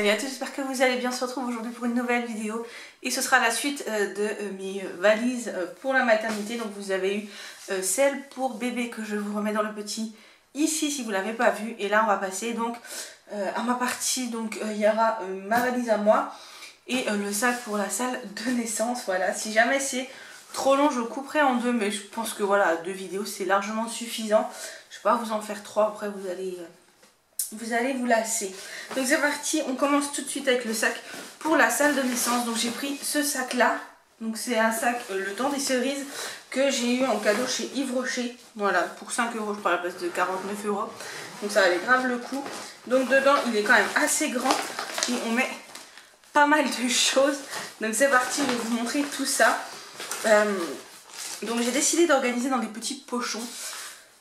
Salut à tous, j'espère que vous allez bien. On se retrouve aujourd'hui pour une nouvelle vidéo et ce sera la suite de mes valises pour la maternité. Donc vous avez eu celle pour bébé que je vous remets dans le petit ici si vous ne l'avez pas vu. Et là on va passer donc à ma partie. Donc il y aura ma valise à moi et le sac pour la salle de naissance. Voilà, si jamais c'est trop long je couperai en deux, mais je pense que voilà, 2 vidéos c'est largement suffisant. Je ne vais pas vous en faire 3, après vous allez vous lasser. Donc c'est parti, on commence tout de suite avec le sac pour la salle de naissance. Donc j'ai pris ce sac là, donc c'est un sac le temps des cerises que j'ai eu en cadeau chez Yves Rocher, voilà, pour 5 € je crois à la place de 49 €. Donc ça valait grave le coup. Donc dedans il est quand même assez grand et on met pas mal de choses. Donc c'est parti, je vais vous montrer tout ça. Donc j'ai décidé d'organiser dans des petits pochons.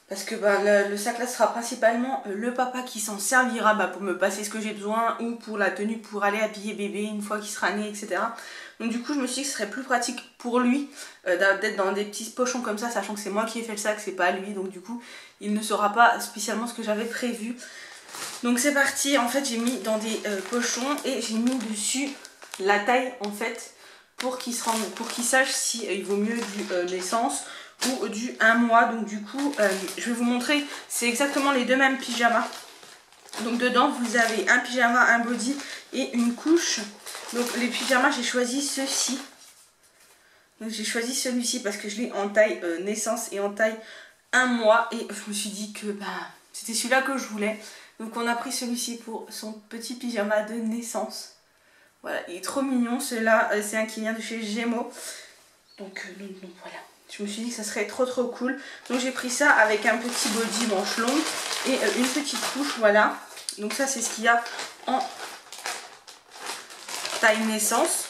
Parce que le sac là sera principalement le papa qui s'en servira pour me passer ce que j'ai besoin ou pour la tenue pour aller habiller bébé une fois qu'il sera né, etc. Donc du coup je me suis dit que ce serait plus pratique pour lui d'être dans des petits pochons comme ça, sachant que c'est moi qui ai fait le sac, c'est pas lui. Donc du coup il ne saura pas spécialement ce que j'avais prévu. Donc c'est parti, en fait j'ai mis dans des pochons et j'ai mis dessus la taille en fait pour qu'il sache si il vaut mieux du naissance ou du 1 mois. Donc du coup je vais vous montrer, c'est exactement les deux mêmes pyjamas. Donc dedans vous avez un pyjama, un body et une couche. Donc les pyjamas j'ai choisi ceux-ci. Donc j'ai choisi celui-ci parce que je l'ai en taille naissance et en taille 1 mois. Et je me suis dit que c'était celui-là que je voulais. Donc on a pris celui-ci pour son petit pyjama de naissance. Voilà, il est trop mignon. Celui-là c'est un qui vient de chez Gémeaux. Donc voilà. Je me suis dit que ça serait trop cool. Donc j'ai pris ça avec un petit body manche longue et une petite couche, voilà. Donc ça c'est ce qu'il y a en taille naissance.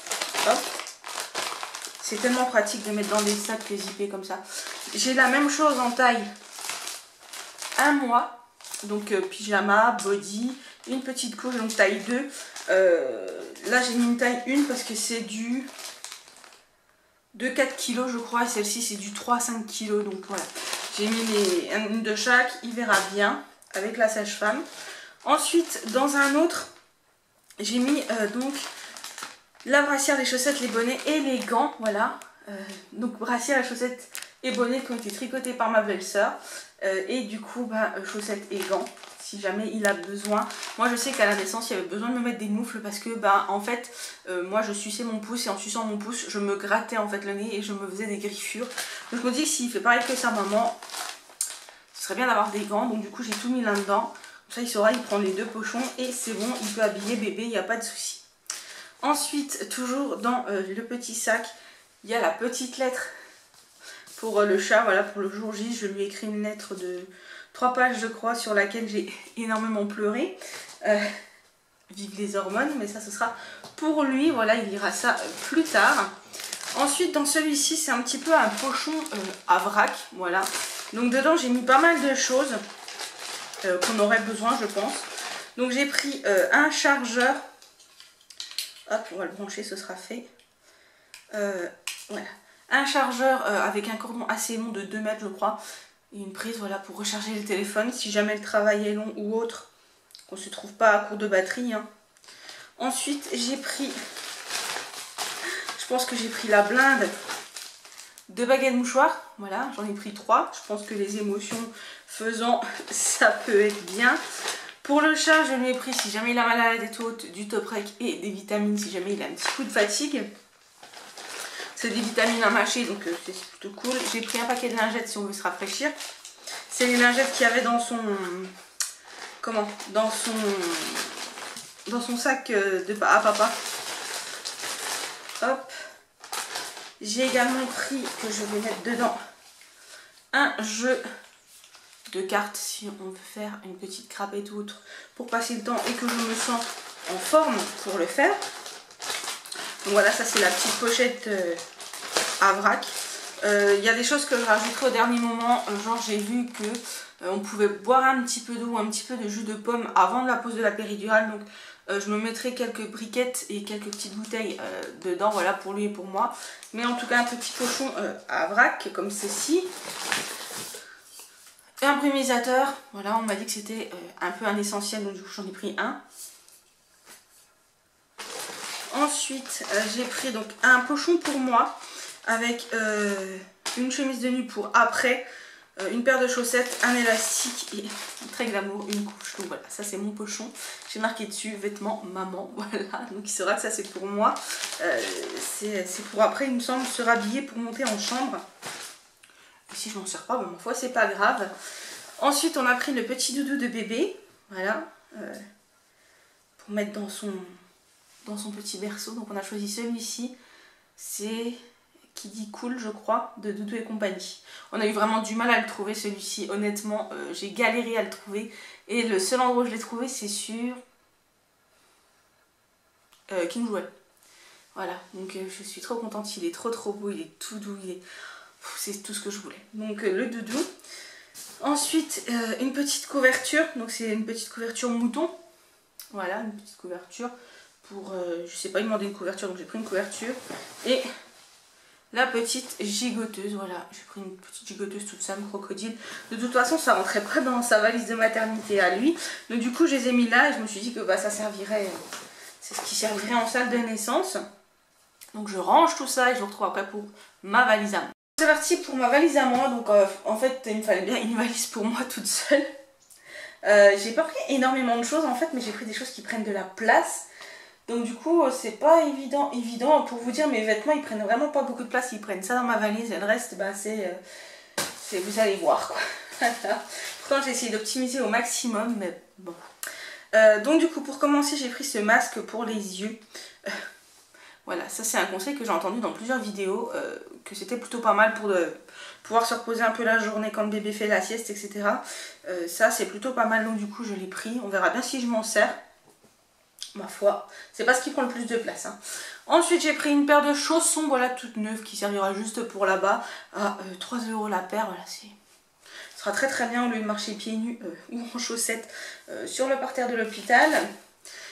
Hop. C'est tellement pratique de mettre dans des sacs zippés comme ça. J'ai la même chose en taille 1 mois. Donc pyjama, body, une petite couche, donc taille 2. Là j'ai mis une taille 1 parce que c'est du... de 4 kg je crois, et celle-ci c'est du 3-5 kg. Donc voilà, j'ai mis une de chaque, il verra bien avec la sage-femme. Ensuite dans un autre j'ai mis donc la brassière, les chaussettes, les bonnets et les gants. Voilà, donc brassière, les chaussettes et bonnets qui ont été tricotés par ma belle-sœur. Et du coup chaussettes et gants si jamais il a besoin. Moi je sais qu'à la naissance il y avait besoin de me mettre des moufles parce que en fait moi je suçais mon pouce et en suçant mon pouce je me grattais en fait le nez et je me faisais des griffures. Donc je me dis que s'il fait pareil que sa maman, ce serait bien d'avoir des gants. Donc du coup j'ai tout mis là-dedans. Comme ça il saura, il prend les 2 pochons et c'est bon, il peut habiller bébé, il n'y a pas de souci. Ensuite toujours dans le petit sac il y a la petite lettre pour le chat, voilà, pour le jour J. Je lui ai écrit une lettre de 3 pages je crois sur laquelle j'ai énormément pleuré. Vive les hormones, mais ça ce sera pour lui, voilà, il lira ça plus tard. Ensuite dans celui-ci c'est un petit peu un pochon à vrac, voilà. Donc dedans j'ai mis pas mal de choses qu'on aurait besoin je pense. Donc j'ai pris un chargeur, hop on va le brancher, ce sera fait. Voilà. Un chargeur avec un cordon assez long de 2 mètres je crois. Et une prise voilà pour recharger le téléphone si jamais le travail est long ou autre. Qu'on ne se trouve pas à court de batterie. Hein. Ensuite j'ai pris, je pense que j'ai pris la blinde de baguettes mouchoirs. Voilà, j'en ai pris 3. Je pense que les émotions faisant ça peut être bien. Pour le chat je lui ai pris, si jamais il a mal à la tête haute, du Toprek et des vitamines si jamais il a un petit coup de fatigue. C'est des vitamines à mâcher, donc c'est plutôt cool. J'ai pris un paquet de lingettes si on veut se rafraîchir. C'est les lingettes qu'il y avait dans son... Comment? Dans son sac à papa. Hop. J'ai également pris, que je vais mettre dedans, un jeu de cartes si on veut faire une petite crapette ou autre pour passer le temps et que je me sens en forme pour le faire. Donc voilà, ça c'est la petite pochette à vrac. Il y a des choses que je rajouterai au dernier moment, genre j'ai vu que on pouvait boire un petit peu d'eau, un petit peu de jus de pomme avant la pose de la péridurale. Donc je me mettrai quelques briquettes et quelques petites bouteilles dedans, voilà, pour lui et pour moi. Mais en tout cas un petit pochon à vrac comme ceci. Un brumisateur, voilà, on m'a dit que c'était un peu un essentiel, donc du coup j'en ai pris un. Ensuite, j'ai pris donc un pochon pour moi avec une chemise de nuit pour après, une paire de chaussettes, un élastique et très glamour, une couche. Donc voilà, ça c'est mon pochon. J'ai marqué dessus vêtements maman, voilà. Donc il saura que ça c'est pour moi. C'est pour après, il me semble, se rhabiller pour monter en chambre. Et si je m'en sers pas, bon, ma foi, c'est pas grave. Ensuite, on a pris le petit doudou de bébé, voilà, pour mettre dans son petit berceau. Donc on a choisi celui-ci, c'est qui dit cool je crois, de Doudou et compagnie. On a eu vraiment du mal à le trouver celui-ci, honnêtement j'ai galéré à le trouver et le seul endroit où je l'ai trouvé c'est sur King Jouet. Voilà, donc je suis trop contente, il est trop beau, il est tout doux, c'est tout ce que je voulais. Donc le doudou. Ensuite une petite couverture, donc c'est une petite couverture mouton. Voilà, une petite couverture pour, je sais pas, il demandait une couverture, donc j'ai pris une couverture. Et la petite gigoteuse, voilà, j'ai pris une petite gigoteuse toute simple, crocodile. De toute façon, ça rentrait pas dans sa valise de maternité à lui. Donc du coup, je les ai mis là et je me suis dit que bah, ça servirait, c'est ce qui servirait en salle de naissance. Donc je range tout ça et je vous retrouve après pour ma valise à moi. C'est parti pour ma valise à moi, donc en fait, il me fallait bien une valise pour moi toute seule. J'ai pas pris énormément de choses en fait, mais j'ai pris des choses qui prennent de la place. Donc du coup c'est pas évident pour vous dire, mes vêtements ils prennent vraiment pas beaucoup de place, ils prennent ça dans ma valise et le reste bah, c'est vous allez voir quoi. Pourtant j'ai essayé d'optimiser au maximum mais bon. Donc du coup pour commencer j'ai pris ce masque pour les yeux. Voilà, ça c'est un conseil que j'ai entendu dans plusieurs vidéos, que c'était plutôt pas mal pour pouvoir se reposer un peu la journée quand le bébé fait la sieste, etc. Ça c'est plutôt pas mal, donc du coup je l'ai pris, on verra bien si je m'en sers. Ma foi, c'est pas ce qui prend le plus de place. Hein. Ensuite j'ai pris une paire de chaussons, voilà, toute neuve, qui servira juste pour là-bas, à 3 € la paire, voilà, ce sera très bien au lieu de marcher pieds nus ou en chaussettes sur le parterre de l'hôpital.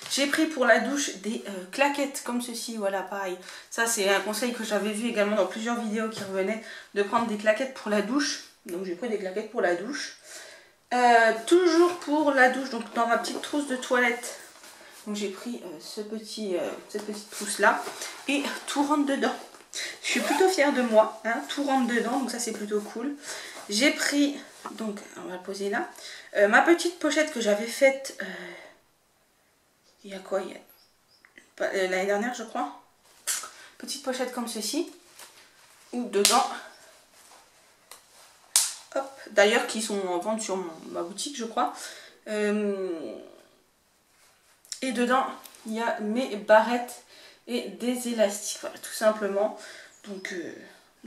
J'ai pris pour la douche des claquettes comme ceci, voilà pareil. Ça c'est un conseil que j'avais vu également dans plusieurs vidéos qui revenaient, de prendre des claquettes pour la douche. Donc j'ai pris des claquettes pour la douche. Toujours pour la douche, donc dans ma petite trousse de toilette. Donc j'ai pris cette petite trousse là et tout rentre dedans. Je suis plutôt fière de moi, hein, tout rentre dedans, donc ça c'est plutôt cool. J'ai pris, donc on va le poser là, ma petite pochette que j'avais faite... il y a quoi, l'année dernière je crois. Petite pochette comme ceci. Où dedans, hop, d'ailleurs qui sont en vente sur ma boutique je crois. Et dedans il y a mes barrettes et des élastiques, voilà, tout simplement. Donc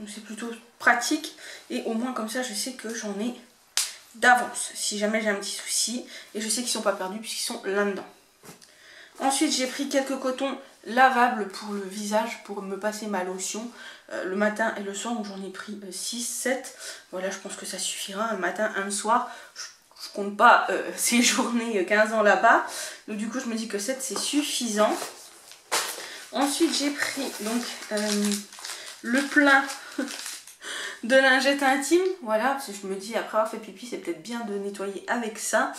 c'est plutôt pratique. Et au moins comme ça je sais que j'en ai d'avance si jamais j'ai un petit souci. Et je sais qu'ils ne sont pas perdus puisqu'ils sont là-dedans. Ensuite j'ai pris quelques cotons lavables pour le visage, pour me passer ma lotion le matin et le soir. Donc j'en ai pris 6, 7. Voilà, je pense que ça suffira, un matin, un soir. Je compte pas ces journées 15 ans là-bas. Donc du coup je me dis que 7 c'est suffisant. Ensuite j'ai pris donc le plein de lingettes intimes. Voilà, parce que je me dis après avoir fait pipi c'est peut-être bien de nettoyer avec ça.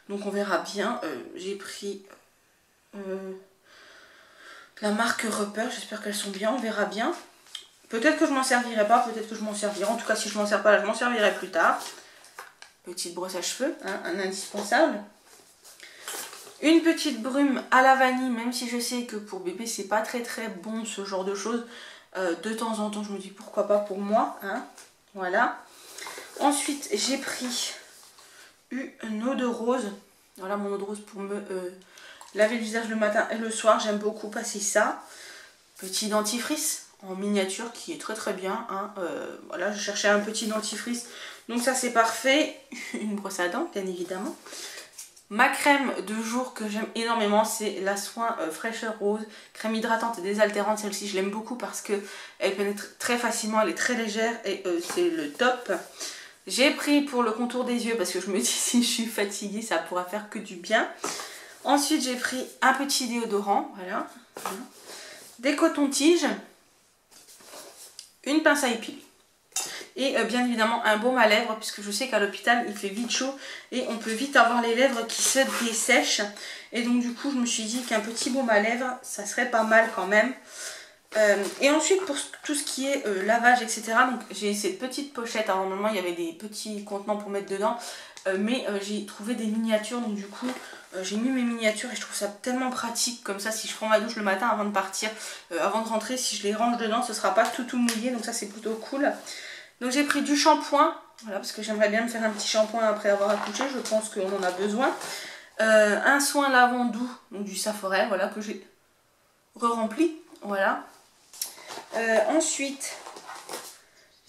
Donc on verra bien. J'ai pris... la marque Repère, j'espère qu'elles sont bien, on verra bien. Peut-être que je m'en servirai pas, peut-être que je m'en servirai. En tout cas, si je m'en sers pas là, je m'en servirai plus tard. Petite brosse à cheveux, hein, un indispensable. Une petite brume à la vanille, même si je sais que pour bébé, c'est pas très bon ce genre de choses. De temps en temps, je me dis pourquoi pas pour moi. Hein, voilà. Ensuite, j'ai pris une eau de rose. Voilà mon eau de rose pour me... laver le visage le matin et le soir, j'aime beaucoup passer ça. Petit dentifrice en miniature qui est très bien. Hein. Voilà, je cherchais un petit dentifrice, donc ça c'est parfait. Une brosse à dents, bien évidemment. Ma crème de jour que j'aime énormément, c'est la Soin Fraîcheur Rose. Crème hydratante et désaltérante, celle-ci je l'aime beaucoup parce qu'elle pénètre très facilement, elle est très légère et c'est le top. J'ai pris pour le contour des yeux parce que je me dis si je suis fatiguée, ça pourra faire que du bien. Ensuite, j'ai pris un petit déodorant, voilà, des cotons-tiges, une pince à épiler. Et bien évidemment un baume à lèvres, puisque je sais qu'à l'hôpital il fait vite chaud et on peut vite avoir les lèvres qui se dessèchent. Et donc du coup je me suis dit qu'un petit baume à lèvres ça serait pas mal quand même. Et ensuite pour tout ce qui est lavage etc, donc j'ai cette petite pochette. Alors normalement il y avait des petits contenants pour mettre dedans, mais j'ai trouvé des miniatures, donc du coup j'ai mis mes miniatures et je trouve ça tellement pratique. Comme ça si je prends ma douche le matin avant de partir, avant de rentrer, si je les range dedans ce sera pas tout mouillé, donc ça c'est plutôt cool. Donc j'ai pris du shampoing, voilà, parce que j'aimerais bien me faire un petit shampoing après avoir accouché, je pense qu'on en a besoin. Un soin lavant doux, donc du Saforel, voilà, que j'ai re-rempli, voilà. Ensuite,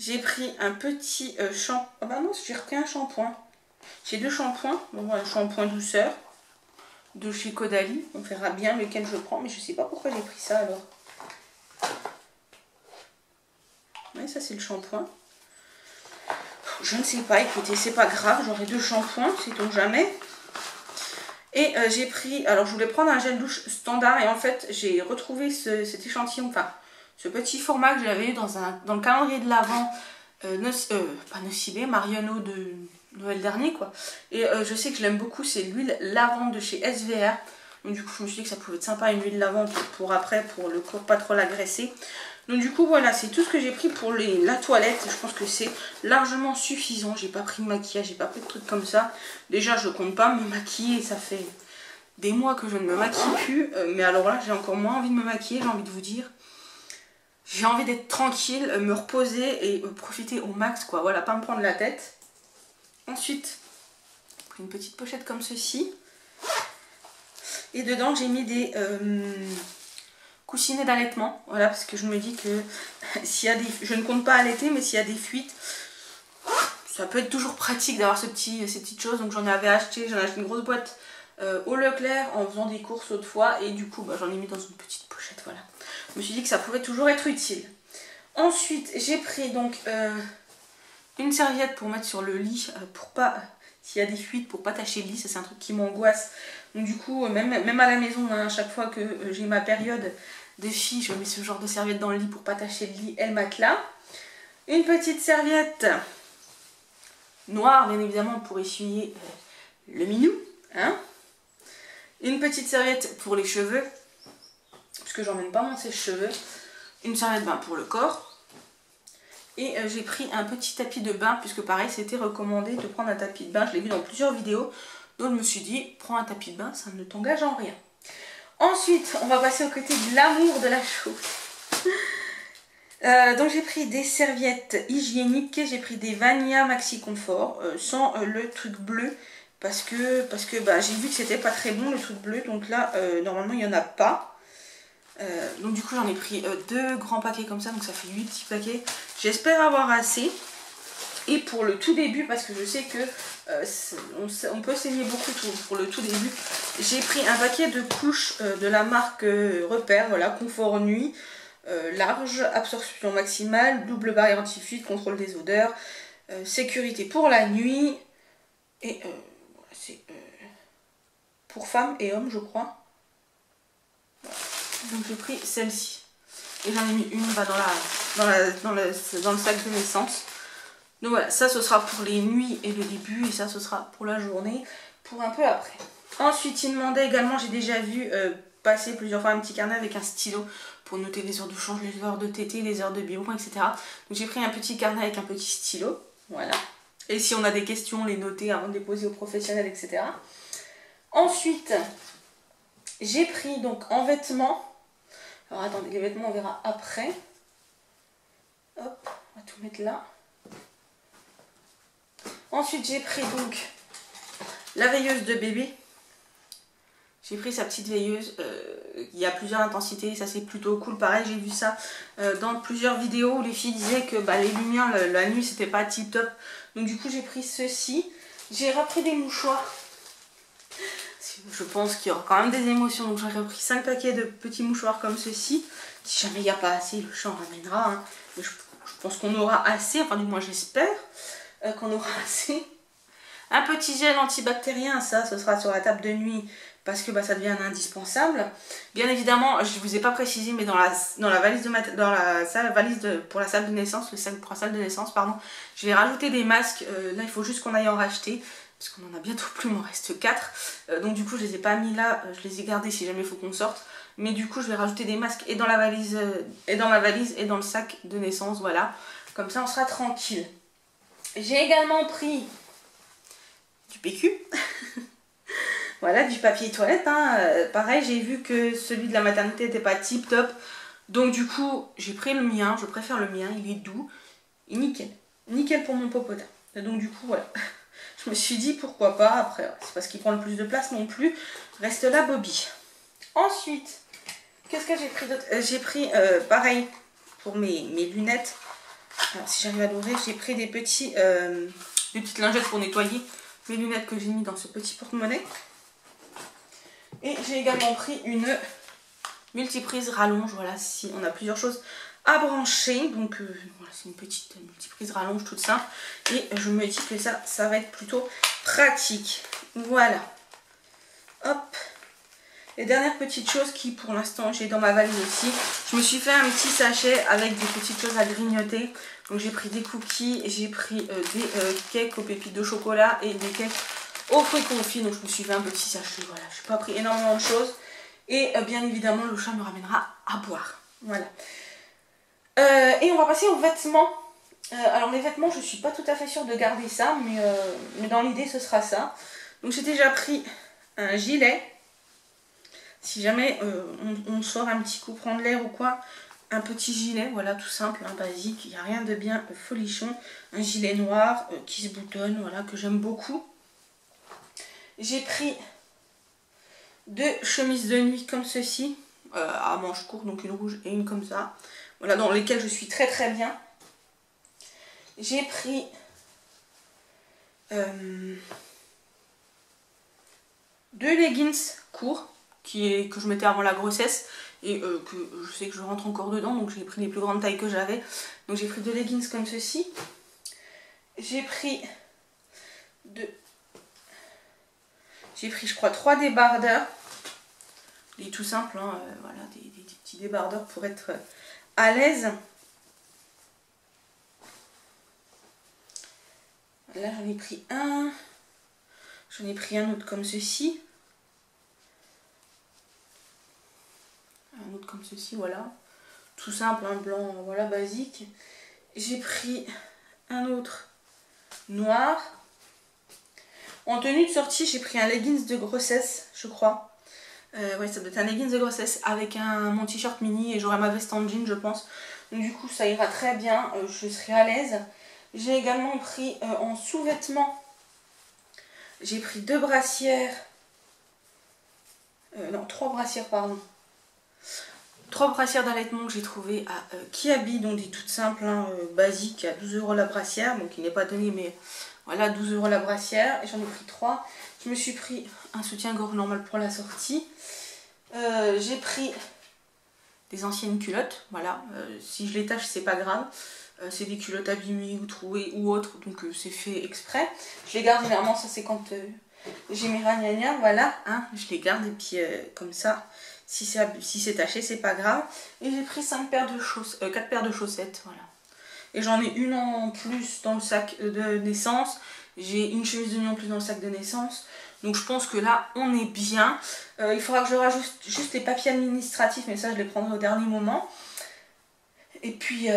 j'ai pris un petit shampoing. Ah bah non, j'ai repris un shampoing. J'ai 2 shampoings. Donc un shampoing douceur de chez Caudalie. On verra bien lequel je prends, mais je sais pas pourquoi j'ai pris ça alors. Ouais, ça c'est le shampoing. Je ne sais pas, écoutez, c'est pas grave, j'aurai 2 shampoings, sait-on jamais. Et j'ai pris, alors je voulais prendre un gel douche standard et en fait j'ai retrouvé cet échantillon, enfin ce petit format que j'avais eu dans le calendrier de l'Avent, pas Nocibé, Mariano de Noël dernier quoi. Et je sais que je l'aime beaucoup, c'est l'huile lavande de chez SVR. Donc du coup je me suis dit que ça pouvait être sympa une huile lavande pour après, pour le corps pas trop l'agresser. Donc du coup voilà, c'est tout ce que j'ai pris pour la toilette. Je pense que c'est largement suffisant. J'ai pas pris de maquillage, j'ai pas pris de trucs comme ça. Déjà je compte pas me maquiller, ça fait des mois que je ne me maquille plus. Mais alors là j'ai encore moins envie de me maquiller, j'ai envie de vous dire. J'ai envie d'être tranquille, me reposer et profiter au max quoi. Voilà, pas me prendre la tête. Ensuite, j'ai pris une petite pochette comme ceci. Et dedans j'ai mis des coussinets d'allaitement, voilà, parce que je me dis que s'il y a des, je ne compte pas allaiter, mais s'il y a des fuites, ça peut être toujours pratique d'avoir ces petites choses. Donc j'en avais acheté, une grosse boîte au Leclerc en faisant des courses autrefois, et du coup bah, j'en ai mis dans une petite pochette, voilà. Je me suis dit que ça pouvait toujours être utile. Ensuite j'ai pris donc une serviette pour mettre sur le lit, pour pas, s'il y a des fuites, pour pas tacher le lit, ça c'est un truc qui m'angoisse. Donc du coup, même à la maison, hein, à chaque fois que j'ai ma période de fille, je mets ce genre de serviette dans le lit pour pas tacher le lit et le matelas. Une petite serviette noire, bien évidemment, pour essuyer le minou. Hein. Une petite serviette pour les cheveux, puisque j'emmène pas mon sèche-cheveux. Une serviette pour le corps. Et j'ai pris un petit tapis de bain, puisque pareil, c'était recommandé de prendre un tapis de bain. Je l'ai vu dans plusieurs vidéos. Donc je me suis dit, prends un tapis de bain, ça ne t'engage en rien. Ensuite, on va passer au côté de l'amour de la chose. Donc j'ai pris des serviettes hygiéniques, j'ai pris des Vania Maxi Confort, sans le truc bleu, parce que bah, j'ai vu que c'était pas très bon le truc bleu, donc là, normalement il n'y en a pas. Donc du coup j'en ai pris 2 grands paquets comme ça, donc ça fait 8 petits paquets. J'espère avoir assez. Et pour le tout début, parce que je sais que on peut saigner beaucoup pour le tout début, j'ai pris un paquet de couches de la marque Repère, voilà, confort nuit, large, absorption maximale, double barrière anti-fuite, contrôle des odeurs, sécurité pour la nuit, et c'est pour femmes et hommes je crois. Voilà. Donc j'ai pris celle-ci, et j'en ai mis une dans le sac de naissance. Donc voilà, ça ce sera pour les nuits et le début, et ça ce sera pour la journée, pour un peu après. Ensuite il demandait également, j'ai déjà vu passer plusieurs fois un petit carnet avec un stylo pour noter les heures de change, les heures de tétée, les heures de biberon, etc. Donc j'ai pris un petit carnet avec un petit stylo, voilà. Et si on a des questions, les noter avant de les poser aux professionnels, etc. Ensuite, j'ai pris donc en vêtements, alors attendez, les vêtements on verra après. Hop, on va tout mettre là. Ensuite j'ai pris donc la veilleuse de bébé. J'ai pris sa petite veilleuse, il y a plusieurs intensités, ça c'est plutôt cool. Pareil, j'ai vu ça dans plusieurs vidéos où les filles disaient que bah, les lumières la nuit c'était pas tip top. Donc du coup j'ai pris ceci. J'ai repris des mouchoirs. Je pense qu'il y aura quand même des émotions, donc j'aurais pris 5 paquets de petits mouchoirs comme ceci. Si jamais il n'y a pas assez, le chat en ramènera. Hein. Mais je pense qu'on aura assez, enfin du moins j'espère qu'on aura assez. Un petit gel antibactérien, ça ce sera sur la table de nuit parce que ça devient indispensable. Bien évidemment, je ne vous ai pas précisé, mais dans la valise pour la salle de naissance, le sac pour la salle de naissance, pardon, je vais rajouter des masques. Là, il faut juste qu'on aille en racheter parce qu'on en a bientôt plus, il m'en reste 4. Donc du coup, je les ai pas mis là, je les ai gardés si jamais il faut qu'on sorte. Mais du coup, je vais rajouter des masques et dans la valise, et dans ma valise et dans le sac de naissance, voilà. Comme ça, on sera tranquille. J'ai également pris du PQ. Voilà, du papier toilette, hein. Pareil, j'ai vu que celui de la maternité n'était pas tip top. Donc du coup, j'ai pris le mien, je préfère le mien, il est doux. Et nickel, nickel pour mon popotin. Et donc du coup, voilà. Je me suis dit pourquoi pas, après, c'est parce qu'il prend le plus de place non plus. Reste là, Bobby. Ensuite, qu'est-ce que j'ai pris d'autre? J'ai pris, pareil, pour mes lunettes. Alors si j'arrive à l'ouvrir, j'ai pris des petites lingettes pour nettoyer mes lunettes que j'ai mis dans ce petit porte-monnaie. Et j'ai également pris une multiprise rallonge, voilà, si on a plusieurs choses à brancher. Donc voilà, c'est une petite multiprise rallonge toute simple. Et je me dis que ça va être plutôt pratique. Voilà. Hop. Et dernière petite chose qui pour l'instant j'ai dans ma valise aussi. Je me suis fait un petit sachet avec des petites choses à grignoter. Donc j'ai pris des cookies, j'ai pris des cakes aux pépites de chocolat et des cakes aux fruits confits. Donc je me suis fait un petit sachet, voilà. Je n'ai pas pris énormément de choses. Et bien évidemment le chat me ramènera à boire. Voilà. Et on va passer aux vêtements. Alors les vêtements, je ne suis pas tout à fait sûre de garder ça, mais dans l'idée ce sera ça. Donc j'ai déjà pris un gilet. Si jamais on sort un petit coup prendre l'air ou quoi, un petit gilet, voilà, tout simple, hein, basique, il n'y a rien de bien folichon. Un gilet noir qui se boutonne, voilà, que j'aime beaucoup. J'ai pris 2 chemises de nuit comme ceci, à manches courtes, donc une rouge et une comme ça. Voilà, dans lesquelles je suis très très bien. J'ai pris 2 leggings courts que je mettais avant la grossesse et que je sais que je rentre encore dedans, donc j'ai pris les plus grandes tailles que j'avais. Donc j'ai pris 2 leggings comme ceci. J'ai pris je crois 3 débardeurs, des tout simples, hein, voilà, des petits débardeurs pour être à l'aise. Là j'en ai pris un, j'en ai pris un autre comme ceci. Un autre comme ceci, voilà. Tout simple, un blanc, voilà, basique. J'ai pris un autre noir. En tenue de sortie, j'ai pris un leggings de grossesse, je crois. Ouais, ça doit être un leggings de grossesse avec mon t-shirt mini et j'aurai ma veste en jean, je pense. Donc du coup, ça ira très bien, je serai à l'aise. J'ai également pris en sous-vêtements, j'ai pris 2 brassières. Non, 3 brassières, pardon. 3 brassières d'allaitement que j'ai trouvées à Kiabi, donc des toutes simples, hein, basiques, à 12 € la brassière. Donc il n'est pas donné, mais voilà, 12 € la brassière. Et j'en ai pris 3. Je me suis pris un soutien-gorge normal pour la sortie. J'ai pris des anciennes culottes, voilà. Si je les tâche, c'est pas grave. C'est des culottes abîmées ou trouées ou autres, donc c'est fait exprès. Je les garde généralement, ça c'est quand j'ai mes ragnagnas, voilà, hein, je les garde et puis comme ça, si c'est taché, c'est pas grave. Et j'ai pris 4 paires de chaussettes, voilà. Et j'en ai une en plus dans le sac de naissance. J'ai une chemise de nuit en plus dans le sac de naissance. Donc je pense que là, on est bien. Il faudra que je rajoute juste les papiers administratifs, mais ça, je les prendrai au dernier moment. Et puis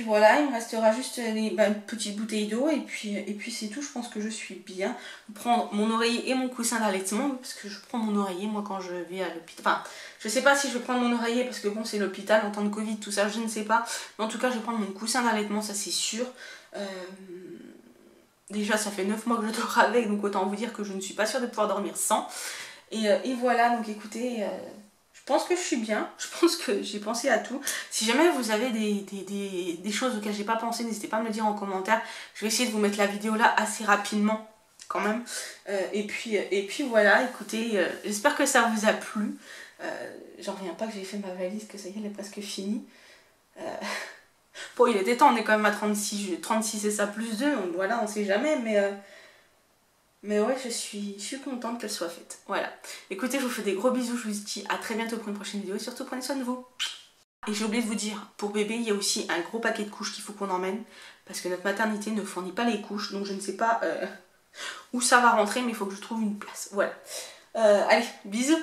voilà, il me restera juste les petites bouteilles d'eau et puis c'est tout. Je pense que je suis bien. Prendre mon oreiller et mon coussin d'allaitement, parce que je prends mon oreiller moi quand je vais à l'hôpital. Enfin, je sais pas si je vais prendre mon oreiller parce que bon, c'est l'hôpital en temps de Covid, tout ça, je ne sais pas. Mais en tout cas, je vais prendre mon coussin d'allaitement, ça c'est sûr. Déjà, ça fait 9 mois que je dors avec, donc autant vous dire que je ne suis pas sûre de pouvoir dormir sans. Et voilà, donc écoutez... je pense que je suis bien, je pense que j'ai pensé à tout. Si jamais vous avez des choses auxquelles j'ai pas pensé, n'hésitez pas à me le dire en commentaire. Je vais essayer de vous mettre la vidéo là assez rapidement quand même. Et puis voilà, écoutez, j'espère que ça vous a plu. J'en reviens pas que j'ai fait ma valise, que ça y est, elle est presque finie. Bon, il était temps, on est quand même à 36 et ça plus 2, donc voilà, on sait jamais, mais Mais ouais, je suis contente qu'elle soit faite. Voilà. Écoutez, je vous fais des gros bisous. Je vous dis à très bientôt pour une prochaine vidéo. Et surtout, prenez soin de vous. Et j'ai oublié de vous dire, pour bébé, il y a aussi un gros paquet de couches qu'il faut qu'on emmène. Parce que notre maternité ne fournit pas les couches. Donc je ne sais pas où ça va rentrer, mais il faut que je trouve une place. Voilà. Allez, bisous.